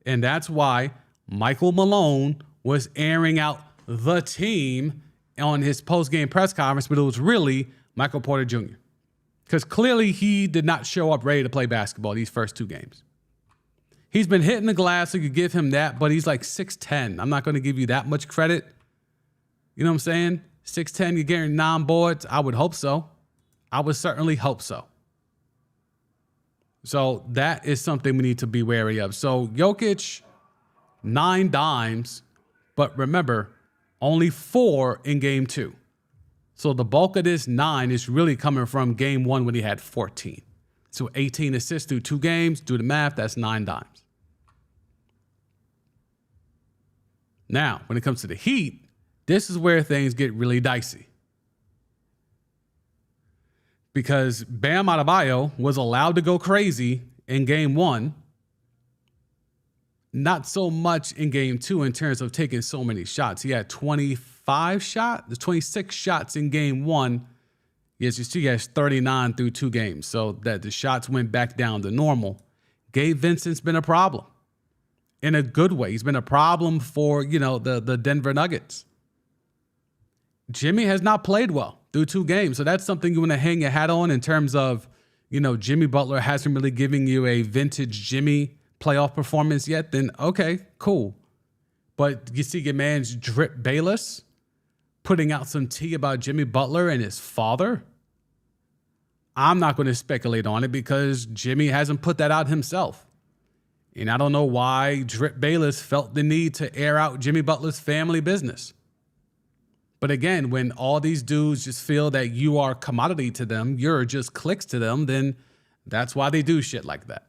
And that's why Michael Malone was airing out the team on his post-game press conference, but it was really Michael Porter Jr. Because clearly he did not show up ready to play basketball these first 2 games. He's been hitting the glass, so you give him that, but he's like 6'10". I'm not going to give you that much credit. You know what I'm saying? 6'10", you're getting 9 boards. I would hope so. I would certainly hope so. So that is something we need to be wary of. So Jokic, 9 dimes, but remember, only 4 in game 2. So the bulk of this 9 is really coming from game 1 when he had 14. So 18 assists through 2 games. Do the math, that's 9 dimes. Now, when it comes to the Heat, this is where things get really dicey. Because Bam Adebayo was allowed to go crazy in game 1. Not so much in game 2 in terms of taking so many shots. He had 26 shots in game 1. Yes, you see he has 39 through 2 games. So that the shots went back down to normal. Gabe Vincent's been a problem. In a good way. He's been a problem for, the Denver Nuggets. Jimmy has not played well through 2 games. So that's something you want to hang your hat on in terms of, Jimmy Butler hasn't really given you a vintage Jimmy playoff performance yet. Then, okay, cool. But you see your man's Drip Bayless putting out some tea about Jimmy Butler and his father. I'm not going to speculate on it because Jimmy hasn't put that out himself. And I don't know why Drip Bayless felt the need to air out Jimmy Butler's family business. But again, when all these dudes just feel that you are commodity to them, you're just clicks to them, then that's why they do shit like that.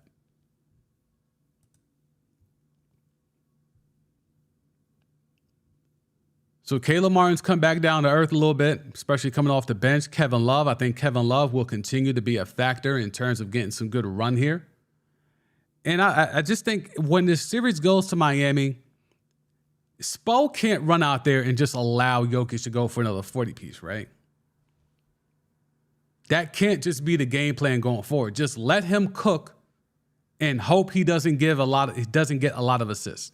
So Caleb Martin's come back down to earth a little bit, especially coming off the bench. Kevin Love, I think Kevin Love will continue to be a factor in terms of getting some good run here. And I just think when this series goes to Miami, Spo can't run out there and just allow Jokic to go for another 40-piece, right? That can't just be the game plan going forward. Just let him cook and hope he doesn't get a lot of assists.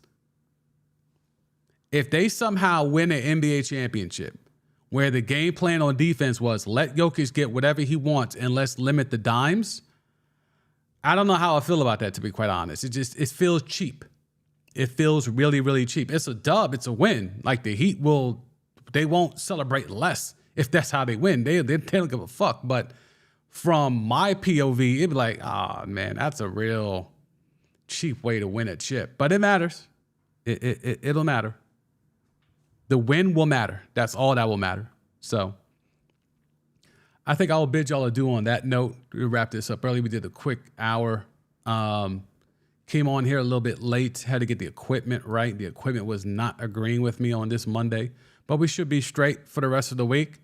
If they somehow win an NBA championship where the game plan on defense was let Jokic get whatever he wants and let's limit the dimes, I don't know how I feel about that, to be quite honest. It feels cheap. It feels really, really cheap. It's a dub. It's a win. Like the Heat they won't celebrate less if that's how they win. They don't give a fuck. But from my POV, it'd be like, man, that's a real cheap way to win a chip. But it matters. It'll matter. The win will matter. That's all that will matter. So I think I will bid y'all adieu on that note. We wrap this up early. We did a quick hour. Came on here a little bit late. Had to get the equipment right. The equipment was not agreeing with me on this Monday, but we should be straight for the rest of the week.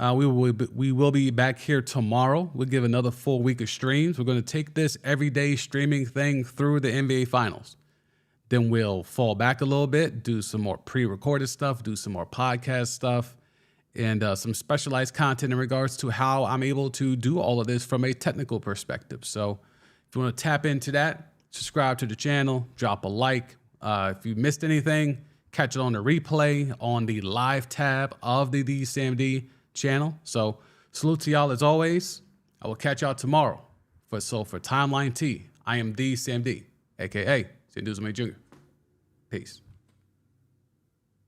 We will be back here tomorrow. We'll give another full week of streams. We're going to take this everyday streaming thing through the NBA Finals. Then we'll fall back a little bit, do some more pre-recorded stuff, do some more podcast stuff, and some specialized content in regards to how I'm able to do all of this from a technical perspective. So if you want to tap into that, subscribe to the channel, drop a like. If you missed anything, catch it on the replay on the live tab of the DSamD channel. So salute to y'all as always. I will catch y'all tomorrow. For Timeline T, I am DSamD, aka Sam Duzame Jr. Peace.